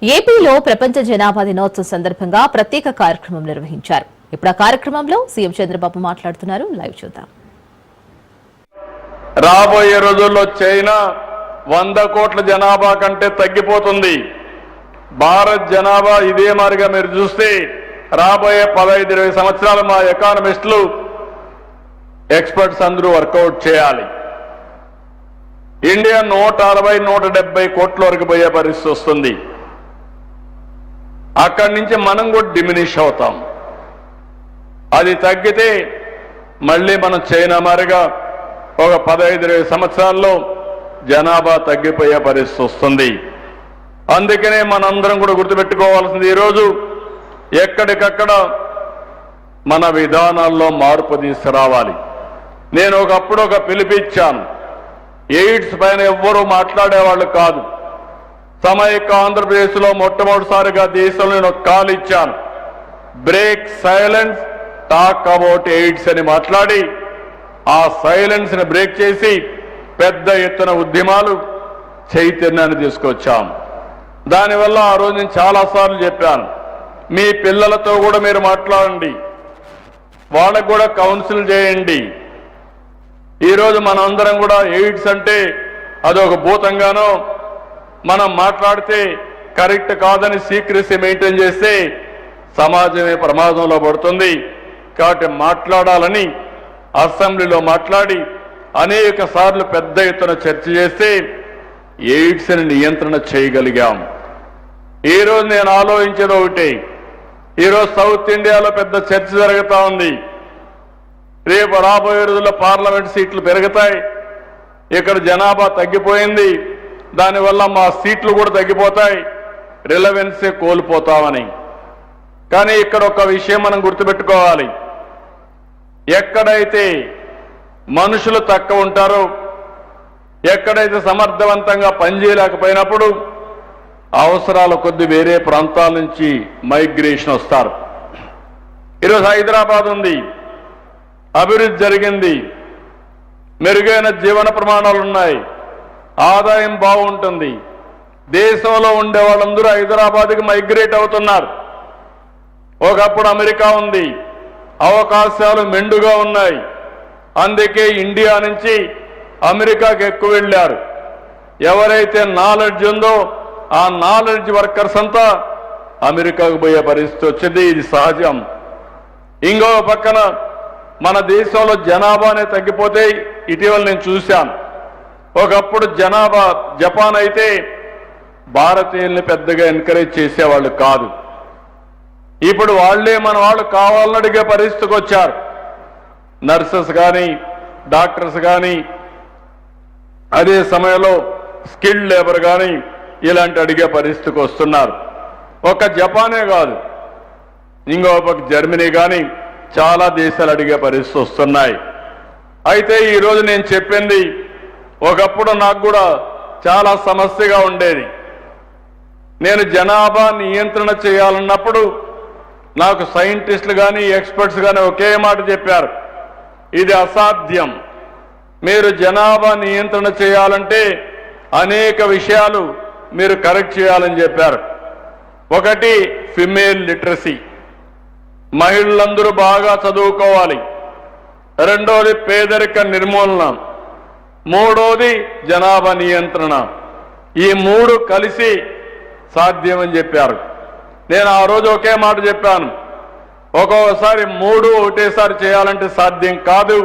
ఏపీలో ప్రపంచ జనాభా దినోత్సవం సందర్భంగా ప్రత్యేక కార్యక్రమం నిర్వహించారు. ఇప్పుడు ఆ కార్యక్రమంలో సీఎం చంద్రబాబు మాట్లాడుతున్నారు. లైవ్ చూద్దాం. రాబోయే రోజుల్లో చైనా 100 కోట్ల జనాభా కంటే తగ్గిపోతుంది. భారత్ జనాభా ఇదే మారిగా మీరు చూస్తే రాబోయే 15-20 సంవత్సరాలు మా ఎకానమిస్టులు ఎక్స్పర్ట్స్ అందరూ వర్కౌట్ చేయాలి. ఇండియా 160-170 కోట్ల వరకు పోయే పరిస్థితి వస్తుంది. అక్కడి నుంచి మనం కూడా డిమినిష్ అవుతాం. అది తగ్గితే మళ్ళీ మనం చైనా మారిగా ఒక 15-20 సంవత్సరాల్లో జనాభా తగ్గిపోయే పరిస్థితి వస్తుంది. అందుకనే మనందరం కూడా గుర్తుపెట్టుకోవాల్సింది ఈరోజు ఎక్కడికక్కడ మన విధానాల్లో మార్పు తీసుకురావాలి. నేను ఒకప్పుడు ఒక పిలిపిచ్చాను. ఎయిడ్స్ పైన ఎవ్వరూ మాట్లాడేవాళ్ళు కాదు. సమైక్య ఆంధ్రప్రదేశ్లో మొట్టమొదటిసారిగా దేశంలో నేను ఒక కాల్ ఇచ్చాను. Break silence, talk about AIDS అని మాట్లాడి ఆ సైలెన్స్ ని బ్రేక్ చేసి పెద్ద ఎత్తున ఉద్యమాలు చైతన్యాన్ని తీసుకొచ్చాం. దానివల్ల ఆ రోజు నేను చాలాసార్లు చెప్పాను, మీ పిల్లలతో కూడా మీరు మాట్లాడండి, వాళ్ళకు కూడా కౌన్సిల్ చేయండి. ఈరోజు మనందరం కూడా ఎయిడ్స్ అంటే అదొక భూతంగానో మనం మాట్లాడితే కరెక్ట్ కాదని సీక్రెసీ మెయింటైన్ చేస్తే సమాజమే ప్రమాదంలో పడుతుంది. కాబట్టి మాట్లాడాలని అసెంబ్లీలో మాట్లాడి అనేక సార్లు పెద్ద ఎత్తున చర్చ చేస్తే ఎయిడ్స్ ని నియంత్రణ చేయగలిగాం. ఈరోజు నేను ఆలోచించేది ఒకటి, ఈరోజు సౌత్ ఇండియాలో పెద్ద చర్చ జరుగుతూ ఉంది. రేపు రాబోయే రోజుల్లో పార్లమెంట్ సీట్లు పెరుగుతాయి. ఇక్కడ జనాభా తగ్గిపోయింది, దానివల్ల మా సీట్లు కూడా తగ్గిపోతాయి, రిలవెన్సే కోల్పోతామని. కానీ ఇక్కడ ఒక విషయం మనం గుర్తుపెట్టుకోవాలి, ఎక్కడైతే మనుషులు తక్కువ ఉంటారో, ఎక్కడైతే సమర్థవంతంగా పనిచేయలేకపోయినప్పుడు అవసరాల కొద్ది వేరే ప్రాంతాల నుంచి మైగ్రేషన్ వస్తారు. ఈరోజు హైదరాబాద్ ఉంది, అభివృద్ధి జరిగింది, మెరుగైన జీవన ప్రమాణాలు ఉన్నాయి, ఆదాయం బాగుంటుంది. దేశంలో ఉండే వాళ్ళందరూ హైదరాబాద్కి మైగ్రేట్ అవుతున్నారు. ఒకప్పుడు అమెరికా ఉంది, అవకాశాలు మెండుగా ఉన్నాయి, అందుకే ఇండియా నుంచి అమెరికాకి ఎక్కువ వెళ్ళారు. ఎవరైతే నాలెడ్జ్ ఉందో ఆ నాలెడ్జ్ వర్కర్స్ అంతా అమెరికాకు పోయే పరిస్థితి వచ్చింది. ఇది సహజం. ఇంకో పక్కన మన దేశంలో జనాభానే తగ్గిపోతే ఇటీవల నేను చూశాను. ఒకప్పుడు జనాభా జపాన్ అయితే భారతీయుల్ని పెద్దగా ఎంకరేజ్ చేసేవాళ్ళు కాదు. ఇప్పుడు వాళ్లే మన వాళ్ళు కావాలని అడిగే పరిస్థితికి వచ్చారు. నర్సెస్ కానీ డాక్టర్స్ కానీ అదే సమయంలో స్కిల్డ్ లేబర్ కానీ ఇలాంటి అడిగే పరిస్థితికి వస్తున్నారు. ఒక జపానే కాదు, ఇంకో పక్క జర్మనీ కానీ చాలా దేశాలు అడిగే పరిస్థితి వస్తున్నాయి. అయితే ఈరోజు నేను చెప్పింది ఒకప్పుడు నాకు కూడా చాలా సమస్యగా ఉండేది. నేను జనాభా నియంత్రణ చేయాలన్నప్పుడు నాకు సైంటిస్టులు కానీ ఎక్స్పర్ట్స్ కానీ ఒకే మాట చెప్పారు, ఇది అసాధ్యం. మీరు జనాభా నియంత్రణ చేయాలంటే అనేక విషయాలు మీరు కరెక్ట్ చేయాలని చెప్పారు. ఒకటి ఫిమేల్ లిటరసీ, మహిళలందరూ బాగా చదువుకోవాలి. రెండోది పేదరిక నిర్మూలన, మూడోది జనాభా నియంత్రణ. ఈ మూడు కలిసి సాధ్యమని చెప్పారు. నేను ఆ రోజు ఒకే మాట చెప్పాను, ఒక్కొక్కసారి మూడు ఒకటేసారి చేయాలంటే సాధ్యం కాదు.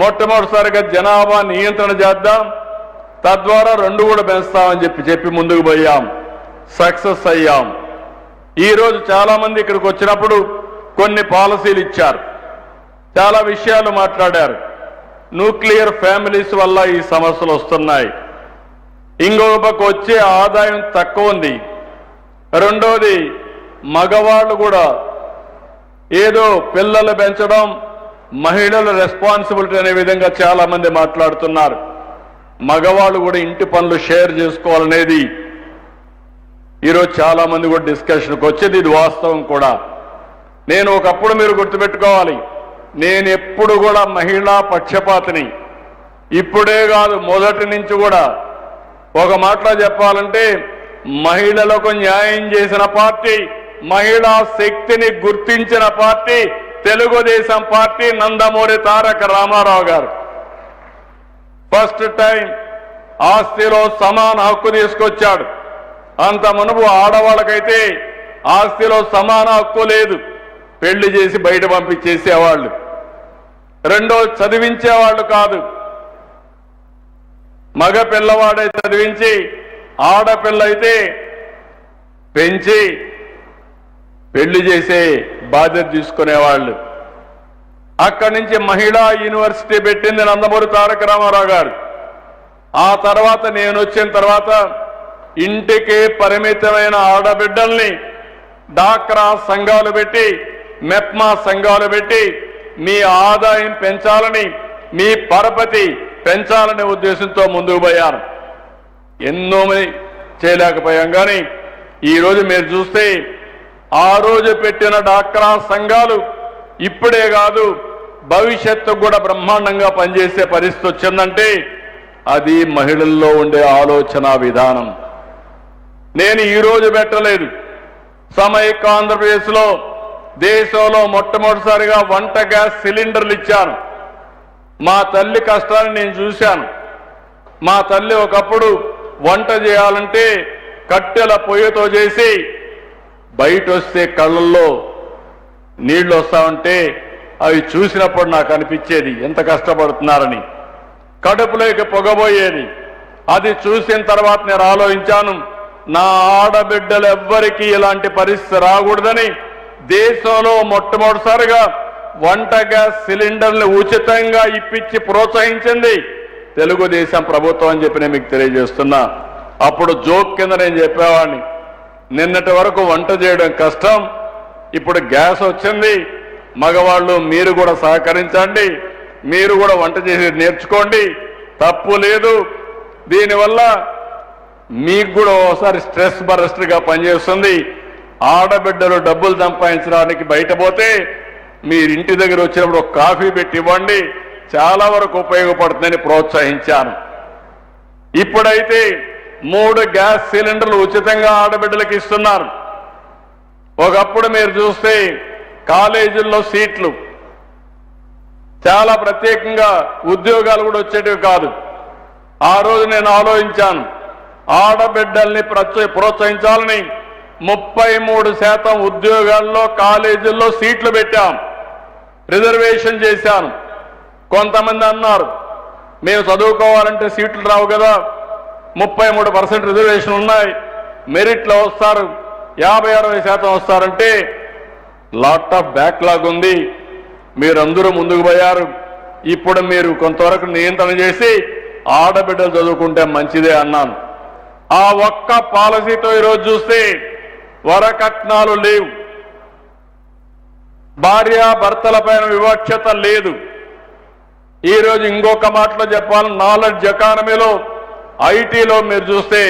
మొట్టమొదటిసారిగా జనాభా నియంత్రణ చేద్దాం, తద్వారా రెండు కూడా పెంచుతామని చెప్పి ముందుకు పోయాం, సక్సెస్ అయ్యాం. ఈరోజు చాలా మంది ఇక్కడికి వచ్చినప్పుడు కొన్ని పాలసీలు ఇచ్చారు, చాలా విషయాలు మాట్లాడారు. న్యూక్లియర్ ఫ్యామిలీస్ వల్ల ఈ సమస్యలు వస్తున్నాయి. ఇంకొక పక్క వచ్చే ఆదాయం తక్కువ ఉంది. రెండోది మగవాళ్ళు కూడా ఏదో పిల్లలు పెంచడం మహిళల రెస్పాన్సిబిలిటీ అనే విధంగా చాలా మంది మాట్లాడుతున్నారు. మగవాళ్ళు కూడా ఇంటి పనులు షేర్ చేసుకోవాలనేది ఈరోజు చాలా మంది కూడా డిస్కషన్కి వచ్చేది. ఇది వాస్తవం కూడా. నేను ఒకప్పుడు మీరు గుర్తుపెట్టుకోవాలి, నేను ఎప్పుడు కూడా మహిళా పక్షపాతిని. ఇప్పుడే కాదు, మొదటి నుంచి కూడా. ఒక మాటలో చెప్పాలంటే మహిళలకు న్యాయం చేసిన పార్టీ, మహిళా శక్తిని గుర్తించిన పార్టీ తెలుగుదేశం పార్టీ, నందమూరి తారక రామారావు గారు. ఫస్ట్ టైం ఆస్తిలో సమాన హక్కు తీసుకొచ్చాడు. అంత మునుపు ఆడవాళ్ళకైతే ఆస్తిలో సమాన హక్కు లేదు, పెళ్లి చేసి బయట పంపించేసేవాళ్ళు. రెండో, చదివించేవాళ్ళు కాదు. మగ పిల్లవాడై చదివించి ఆడపిల్ల అయితే పెంచి పెళ్లి చేసే బాధ్యత తీసుకునేవాళ్ళు. అక్కడి నుంచి మహిళా యూనివర్సిటీ పెట్టింది నందమూరి తారక రామారావు గారు. ఆ తర్వాత నేను వచ్చిన తర్వాత ఇంటికి పరిమితమైన ఆడబిడ్డల్ని డాక్రా సంఘాలు పెట్టి, మెప్మా సంఘాలు పెట్టి మీ ఆదాయం పెంచాలని, మీ పరపతి పెంచాలనే ఉద్దేశంతో ముందుకు పోయాను. ఎన్నో చేయలేకపోయాం. కానీ ఈరోజు మీరు చూస్తే ఆ రోజు పెట్టిన డాక్రా సంఘాలు ఇప్పుడే కాదు భవిష్యత్తు కూడా బ్రహ్మాండంగా పనిచేసే పరిస్థితి వచ్చిందంటే అది మహిళల్లో ఉండే ఆలోచన విధానం. నేను ఈరోజు పెట్టలేదు. సమైక్య ఆంధ్రప్రదేశ్లో దేశంలో మొట్టమొదటిసారిగా వంట గ్యాస్ సిలిండర్లు ఇచ్చాను. మా తల్లి కష్టాన్ని నేను చూశాను. మా తల్లి ఒకప్పుడు వంట చేయాలంటే కట్టెల పొయ్యితో చేసి బయట వస్తే కళ్ళల్లో నీళ్లు వస్తా ఉంటే అవి చూసినప్పుడు నాకు అనిపించేది ఎంత కష్టపడుతున్నారని. కడుపులోకి పొగబోయేది. అది చూసిన తర్వాత నేను ఆలోచించాను, నా ఆడబిడ్డలు ఎవ్వరికీ ఇలాంటి పరిస్థితి రాకూడదని దేశంలో మొట్టమొదటిసారిగా వంట గ్యాస్ సిలిండర్లు ఉచితంగా ఇప్పించి ప్రోత్సహించింది తెలుగుదేశం ప్రభుత్వం అని చెప్పి నేను మీకు తెలియజేస్తున్నా. అప్పుడు జోక్ కింద నేను చెప్పేవాడిని, నిన్నటి వరకు వంట చేయడం కష్టం, ఇప్పుడు గ్యాస్ వచ్చింది, మగవాళ్ళు మీరు కూడా సహకరించండి, మీరు కూడా వంట చేసి నేర్చుకోండి, తప్పు లేదు. దీనివల్ల మీకు కూడా ఒకసారి స్ట్రెస్ బరస్ట్గా పనిచేస్తుంది. ఆడబిడ్డలు డబ్బులు సంపాదించడానికి బయట పోతే మీరు ఇంటి దగ్గర వచ్చినప్పుడు ఒక కాఫీ పెట్టి ఇవ్వండి, చాలా వరకు ఉపయోగపడుతుందని ప్రోత్సహించాను. ఇప్పుడైతే 3 గ్యాస్ సిలిండర్లు ఉచితంగా ఆడబిడ్డలకు ఇస్తున్నారు. ఒకప్పుడు మీరు చూస్తే కాలేజీల్లో సీట్లు చాలా ప్రత్యేకంగా ఉద్యోగాలు కూడా వచ్చేటివి కాదు. ఆ రోజు నేను ఆలోచించాను, ఆడబిడ్డల్ని ప్రోత్సహించాలని 33% ఉద్యోగాల్లో కాలేజీల్లో సీట్లు పెట్టాం, రిజర్వేషన్ చేశాను. కొంతమంది అన్నారు మేము చదువుకోవాలంటే సీట్లు రావు కదా, 33% రిజర్వేషన్ ఉన్నాయి, మెరిట్లో వస్తారు, 50-60% వస్తారంటే లాట్ ఆఫ్ బ్యాక్లాగ్ ఉంది. మీరందరూ ముందుకు పోయారు. ఇప్పుడు మీరు కొంతవరకు నియంత్రణ చేసి ఆడబిడ్డలు చదువుకుంటే మంచిదే అన్నాను. ఆ ఒక్క పాలసీతో ఈరోజు చూస్తే వరకట్నాలు లేవు, భార్యాభర్తల పైన వివక్షత లేదు. ఈరోజు ఇంకొక మాటలో చెప్పాలి, నాలెడ్జ్ ఎకానమీలో ఐటీలో మీరు చూస్తే